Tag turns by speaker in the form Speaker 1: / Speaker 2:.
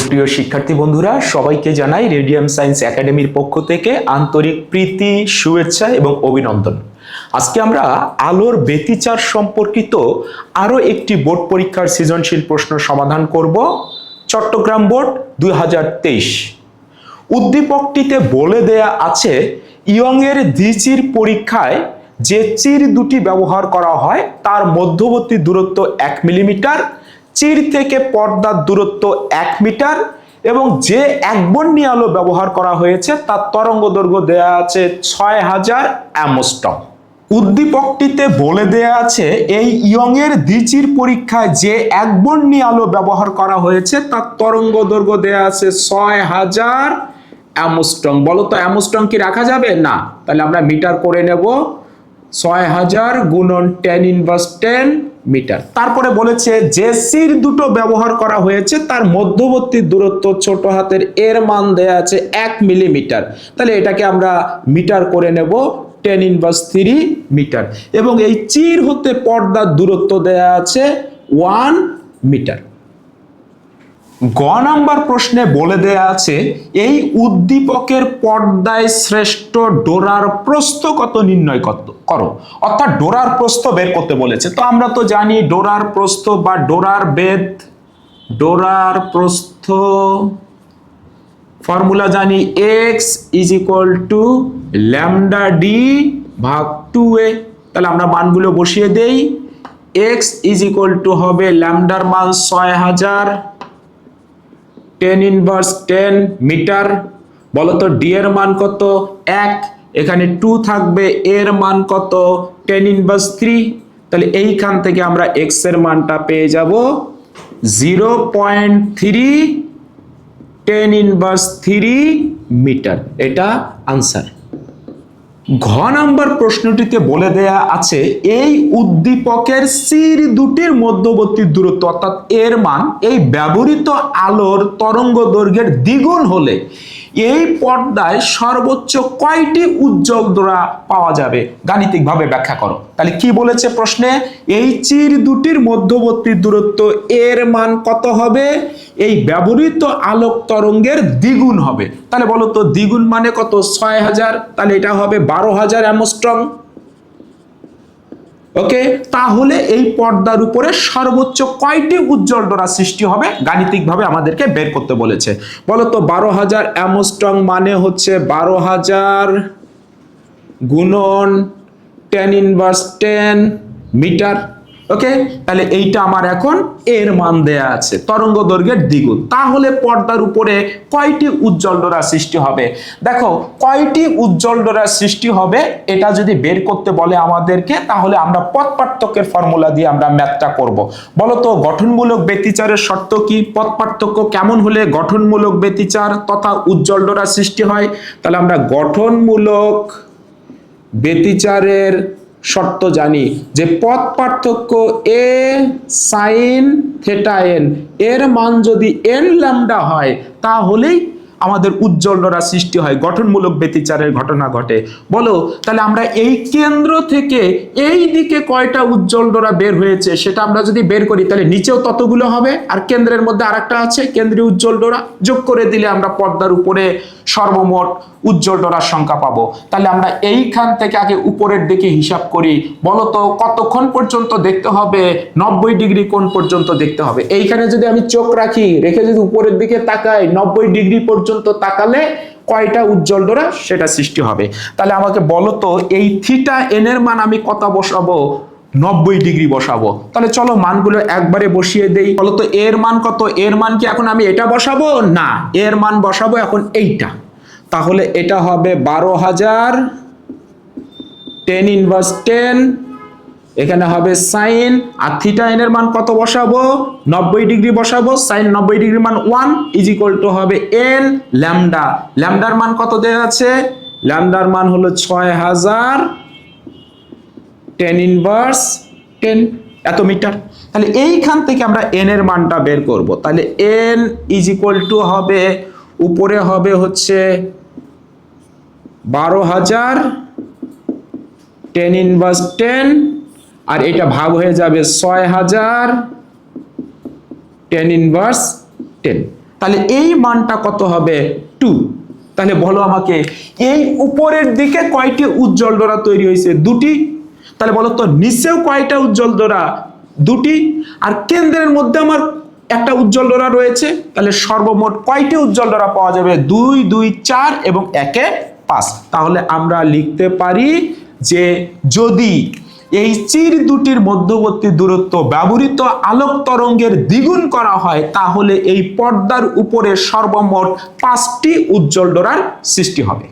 Speaker 1: সুপ্রিয় শিক্ষার্থী বন্ধুরা, সবাইকে জানাই রেডিয়াম সায়েন্স একাডেমির পক্ষ থেকে আন্তরিক প্রীতি, শুভেচ্ছা এবং অভিনন্দন। আজকে আমরা আলোর ব্যতিচার সম্পর্কিত আরো একটি বোর্ড পরীক্ষার সৃজনশীল প্রশ্ন সমাধান করব। চট্টগ্রাম বোর্ড 2023। উদ্দীপকটিতে বলে দেয়া আছে ইয়ং এর দ্বিচির পরীক্ষায় যে চির দুটি ব্যবহার করা হয় তার মধ্যবর্তী দূরত্ব 1 মিলিমিটার, চির থেকে পর্দার দূরত্ব 1 মিটার এবং যে একবর্ণী আলো ব্যবহার করা হয়েছে তার তরঙ্গ দৈর্ঘ্য দেয়া আছে 6000 অ্যামস্ট্রং। উদ্দীপকটিতে বলে দেয়া আছে এই ইয়ং এর দ্বিচির পরীক্ষায় যে একবর্ণী আলো ব্যবহার করা হয়েছে তার তরঙ্গ দৈর্ঘ্য দেয়া আছে 6000 অ্যামস্ট্রং। বলো তো অ্যামস্ট্রং কি রাখা যাবে? না, তাহলে আমরা মিটার করে নেব। 6000 গুণন 10⁻10 মিটার। তারপরে বলেছে যে চির দুটো ব্যবহার করা হয়েছে তার মধ্যবর্তী দূরত্ব ছোট হাতের এর মান দেয়া আছে 1 মিলিমিটার। তাহলে এটাকে আমরা মিটার করে নেব 10⁻3 মিটার এবং এই চির হতে পর্দার দূরত্ব দেয়া আছে 1 মিটার। গ নাম্বার প্রশ্নে বলে দেয়া আছে এই উদ্দীপকের পর্দায় শ্রেষ্ঠ ডোরার প্রস্থ কত নির্ণয় করো। অর্থাৎ ডোরার প্রস্থ বের করতে বলেছে। তো আমরা তো জানি ডোরার প্রস্থ বা ডোরার বেধ, ডোরার প্রস্থ ফর্মুলা জানি x = λd ভাগ 2a। তাহলে আমরা মানগুলো বসিয়ে দেই। x = হবে ল্যামডার মান 6000 10⁻10 মিটার। বলতো ডি এর মান কত? 1, এখানে 2 থাকবে, এর মান কত? 10⁻3। তাহলে এইখান থেকে আমরা x এর মানটা পেয়ে যাব 0.3 10⁻3 মিটার। এটা আনসার। ঘ নাম্বার প্রশ্নটিতে বলে দেয়া আছে এই উদ্দীপকের চির দুটির মধ্যবর্তী দূরত্ব অর্থাৎ এর মান এই ব্যবহৃত আলোর তরঙ্গ দৈর্ঘ্যের দ্বিগুণ হলে এই পর্দায় সর্বোচ্চ কয়টি উজ্জ্বল ডোরা পাওয়া যাবে? গাণিতিকভাবে ব্যাখ্যা করো। তাহলে কি বলেছে প্রশ্নে? এই চির দুটির মধ্যবর্তী দূরত্ব এর মান কত হবে? এই ব্যবহৃত আলোক তরঙ্গের দ্বিগুণ হবে। তাহলে বলো তো দ্বিগুণ মানে কত? 6000। তাহলে এটা হবে 12000 অ্যামস্ট্রং। ওকে, তাহলে এই পর্দার উপরে সর্বোচ্চ কয়টি উজ্জ্বল ডোরা সৃষ্টি হবে গাণিতিকভাবে আমাদেরকে বের করতে বলেছে। বলো তো 12000 অ্যামস্ট্রং মানে হচ্ছে 12000 গুণন 10⁻10 মিটার। ওকে, তাহলে এইটা আমার এখন এর মান দেয়া আছে তরঙ্গ দৈর্ঘ্যের দ্বিগুণ। তাহলে পর্দার উপরে কয়টি উজ্জ্বল ডোরা সৃষ্টি হবে? দেখো কয়টি উজ্জ্বল ডোরা সৃষ্টি হবে এটা যদি বের করতে বলে আমাদেরকে তাহলে আমরা পথ পার্থক্যের ফর্মুলা দিয়ে আমরা ম্যাথটা করব। বলো তো গঠনমূলক ব্যতিচারের শর্ত কি? পথ পার্থক্য কেমন হলে গঠনমূলক ব্যতিচার তথা উজ্জ্বল ডোরা সৃষ্টি হয়? তাহলে আমরা গঠনমূলক ব্যতিচারের শর্ত জানি যে পথ পার্থক্য a sin θn এর মান যদি n ল্যামডা হয় তাহলেই আমাদের উজ্জ্বল ডোরা সৃষ্টি হয়, গঠনমূলক ব্যতিচারের ঘটনা ঘটে। বলো তাহলে আমরা এই কেন্দ্র থেকে এই দিকে কয়টা উজ্জ্বল ডোরা বের হয়েছে সেটা আমরা যদি বের করি তাহলে নিচেও ততগুলো হবে, আর কেন্দ্রের মধ্যে আরেকটা আছে কেন্দ্রীয় উজ্জ্বল ডোরা, যোগ করে দিলে আমরা পর্দার উপরে সর্বমোট উজ্জ্বল ডোরার সংখ্যা পাবো। তাহলে আমরা এইখান থেকে আগে উপরের দিকে হিসাব করি। বলতো কতক্ষণ পর্যন্ত দেখতে হবে? 90 ডিগ্রি কোণ পর্যন্ত দেখতে হবে। এইখানে যদি আমি চোখ রাখি, রেখে যদি উপরের দিকে তাকাই 90 ডিগ্রি পর্যন্ত তাকালে কয়টা উজ্জ্বল ডোরা সেটা সৃষ্টি হবে। তাহলে আমাকে বলতো এই থিটা এন এর মান আমি কত বসাবো? 90 ডিগ্রি বসাবো। তাহলে চলো মানগুলো একবারে বসিয়ে দেই। বলতো এর মান কত? এর মান কি এখন আমি এটা বসাবো? না, এর মান বসাবো এখন এইটা। তাহলে এটা হবে 12000 10⁻10, এখানে হবে সাইন, আর থিটা এন এর মান কত বসাবো? 90 ডিগ্রি বসাবো। সাইন 90 ডিগ্রি মান 1 = হবে n ল্যামডা। ল্যামডার মান কত দেয়া আছে? ল্যামডার মান হলো 6000 10⁻10 এত মিটার। তাহলে এইখান থেকে আমরা n এর মানটা বের করব। তাহলে n = হবে উপরে হবে হচ্ছে 12000 10⁻10 আর এটা ভাগ হয়ে যাবে 6000 10⁻10। তাহলে এই মানটা কত হবে 2। তাহলে বলো আমাকে এই উপরের দিকে কয়টি উজ্জ্বল ডোরা তৈরি হয়েছে 2টি। তাহলে বলো তো নিচেও কয়টা উজ্জ্বল ডোরা 2টি, আর কেন্দ্রের মধ্যে আমার একটা উজ্জ্বল ডোরা রয়েছে। তাহলে সর্বমোট কয়টি উজ্জ্বল ডোরা পাওয়া যাবে 2 2 4 এবং 1 5। তাহলে আমরা লিখতে পারি যে যদি এই চির দুটির মধ্যবর্তী দূরত্ব ব্যবহৃত আলোক তরঙ্গের দ্বিগুণ করা হয় তাহলে এই পর্দার উপরে সর্বমোট 5টি উজ্জ্বল ডোরার সৃষ্টি হবে।